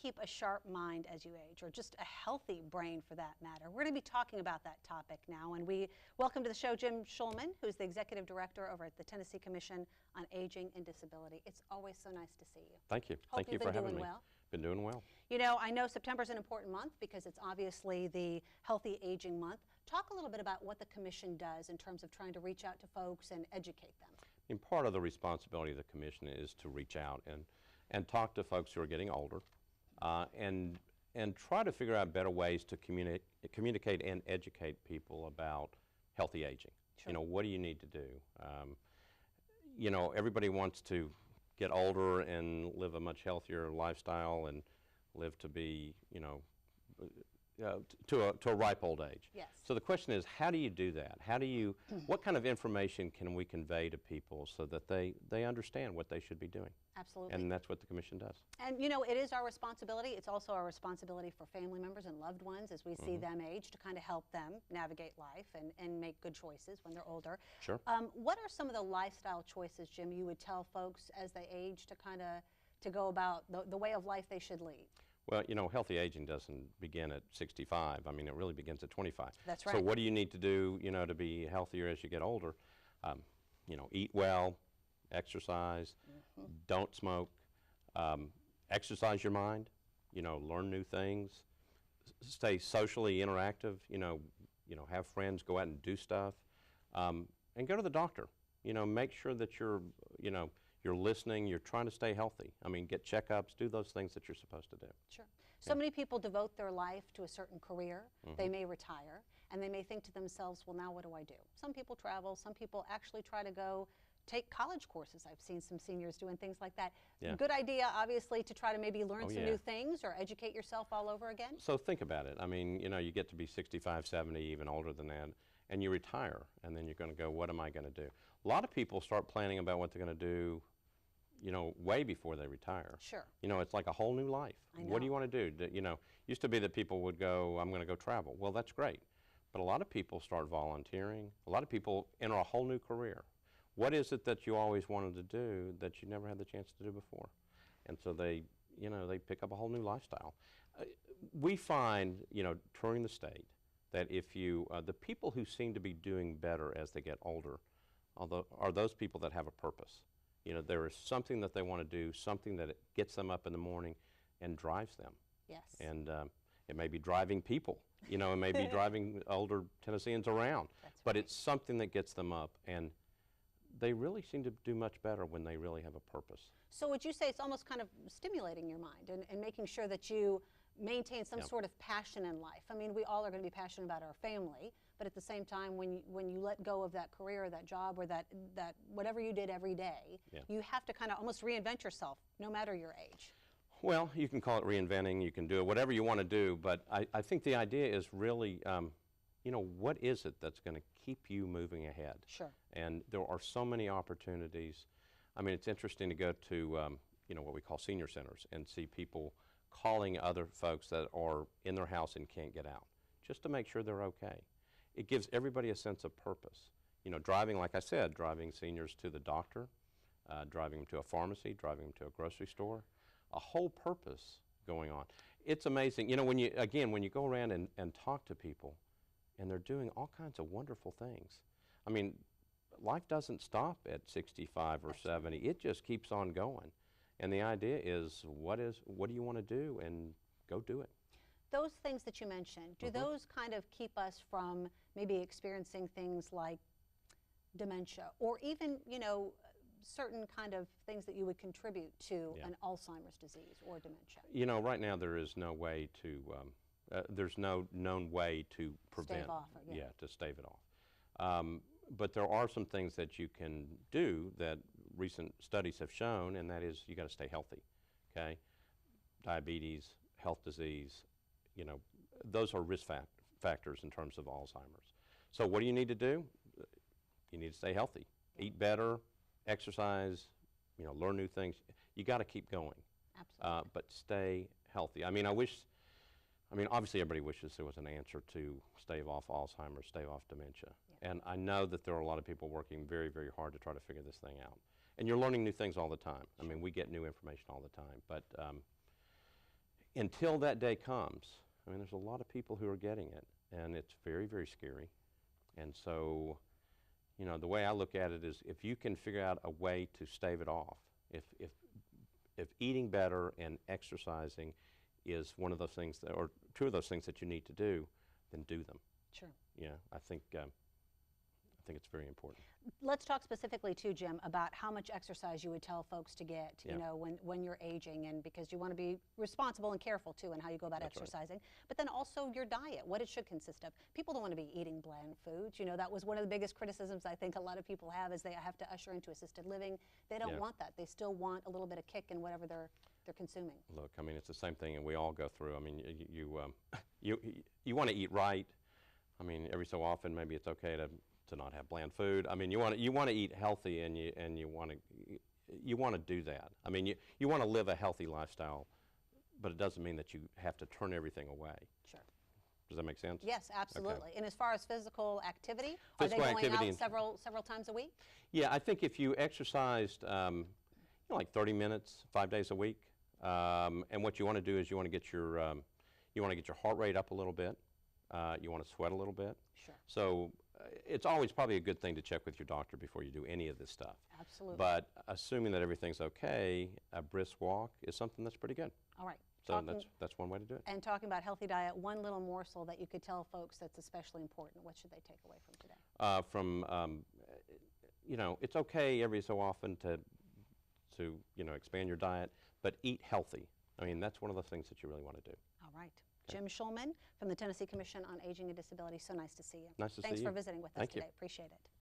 keep a sharp mind as you age, or just a healthy brain for that matter? We're going to be talking about that topic now, and we welcome to the show Jim Shulman, who's the Executive Director over at the Tennessee Commission on Aging and Disability. It's always so nice to see you. Thank you. Hope Thank you for having me. Well. Been doing well. You know, I know September's an important month because it's obviously the Healthy Aging Month. Talk a little bit about what the Commission does in terms of trying to reach out to folks and educate them. And part of the responsibility of the Commission is to reach out and talk to folks who are getting older and try to figure out better ways to communicate and educate people about healthy aging. Sure. You know, what do you need to do? You know, everybody wants to get older and live a much healthier lifestyle and live to be, you know, to a ripe old age. Yes. So the question is, how do you do that? How do you, what kind of information can we convey to people so that they understand what they should be doing? Absolutely. And that's what the Commission does. And you know, it is our responsibility. It's also our responsibility for family members and loved ones as we see them age to kind of help them navigate life and make good choices when they're older. Sure. What are some of the lifestyle choices, Jim, you would tell folks as they age to kind of to go about the way of life they should lead? Well, you know, healthy aging doesn't begin at 65. I mean, it really begins at 25. That's right. So what do you need to do, you know, to be healthier as you get older? You know, eat well, exercise, don't smoke, exercise your mind, you know, learn new things, stay socially interactive, you know, have friends, go out and do stuff, and go to the doctor. You know, make sure that you're listening, you're trying to stay healthy. I mean, get checkups, do those things that you're supposed to do. Sure. So many people devote their life to a certain career. They may retire, and they may think to themselves, well, now what do I do? Some people travel, some people actually try to go take college courses. I've seen some seniors doing things like that. Yeah. Good idea, obviously, to try to maybe learn some new things or educate yourself all over again. So think about it. I mean, you know, you get to be 65, 70, even older than that, and you retire, and then you're going to go, what am I going to do? A lot of people start planning about what they're going to do, you know, way before they retire. Sure. You know, it's like a whole new life. I know. What do you want to do? You know, used to be that people would go, I'm going to go travel. Well, that's great. But a lot of people start volunteering. A lot of people enter a whole new career. What is it that you always wanted to do that you never had the chance to do before? And so they, you know, they pick up a whole new lifestyle. We find, you know, touring the state, that if you, the people who seem to be doing better as they get older are those people that have a purpose. You know, there is something that they want to do, something that gets them up in the morning and drives them. Yes. And it may be driving people, you know, it may be driving older Tennesseans around. That's but right. it's something that gets them up, and they really seem to do much better when they really have a purpose. So would you say it's almost kind of stimulating your mind and making sure that you maintain some sort of passion in life? I mean, we all are going to be passionate about our family, but at the same time, when you let go of that career or that job or that whatever you did every day, you have to kind of almost reinvent yourself, no matter your age. Well, you can call it reinventing, you can do it, whatever you want to do, but I think the idea is really, you know, what is it that's going to keep you moving ahead? Sure. And there are so many opportunities. I mean, it's interesting to go to, you know, what we call senior centers and see people calling other folks that are in their house and can't get out, just to make sure they're okay. It gives everybody a sense of purpose. You know, driving, like I said, driving seniors to the doctor, driving them to a pharmacy, driving them to a grocery store, a whole purpose going on. It's amazing. You know, when you go around and talk to people, and they're doing all kinds of wonderful things. I mean, life doesn't stop at 65 or 70. It just keeps on going. And the idea is, what do you want to do, and go do it. Those things that you mentioned, do those kind of keep us from maybe experiencing things like dementia, or even, you know, certain kind of things that you would contribute to an Alzheimer's disease or dementia? You know, right now there is no way to, there's no known way to prevent. Stave off, to stave it off. But there are some things that you can do that recent studies have shown, and that is you got to stay healthy, okay? Diabetes, health disease, you know, those are risk factors in terms of Alzheimer's. So what do you need to do? You need to stay healthy, eat better, exercise, you know, learn new things. You got to keep going. Absolutely. But stay healthy. I mean, obviously everybody wishes there was an answer to stave off Alzheimer's, stave off dementia. And I know that there are a lot of people working very, very hard to try to figure this thing out. And you're learning new things all the time. I mean, we get new information all the time. But until that day comes, I mean, there's a lot of people who are getting it, and it's very, very scary. And so, you know, the way I look at it is if you can figure out a way to stave it off, if eating better and exercising is one of those things, that, or two of those things that you need to do, then do them. Sure. Yeah, I think it's very important. Let's talk specifically too, Jim, about how much exercise you would tell folks to get, you know, when you're aging, and because you want to be responsible and careful too in how you go about That's exercising, but then also your diet, what it should consist of. People don't want to be eating bland foods. You know, that was one of the biggest criticisms I think a lot of people have, is they have to usher into assisted living. They don't want that. They still want a little bit of kick in whatever they're consuming. Look, I mean, it's the same thing, and we all go through. I mean, you want to eat right. I mean, every so often, maybe it's okay to not have bland food. I mean, you want to eat healthy, and you want to do that. I mean, you want to live a healthy lifestyle, but it doesn't mean that you have to turn everything away. Sure. Does that make sense? Yes, absolutely. Okay. And as far as physical activity, Physical are they going activity out several times a week? Yeah, I think if you exercised, you know, like 30 minutes, 5 days a week, and what you want to do is you want to get your heart rate up a little bit. You want to sweat a little bit. Sure. So it's always probably a good thing to check with your doctor before you do any of this stuff. Absolutely. But assuming that everything's okay, a brisk walk is something that's pretty good. All right. So that's one way to do it. And talking about healthy diet, one little morsel that you could tell folks that's especially important. What should they take away from today? You know, it's okay every so often to you know, expand your diet, but eat healthy. I mean, that's one of the things that you really want to do. All right. Jim Shulman from the Tennessee Commission on Aging and Disability. So nice to see you. Nice to see you. Thanks for visiting with us Thank you. today. Appreciate it.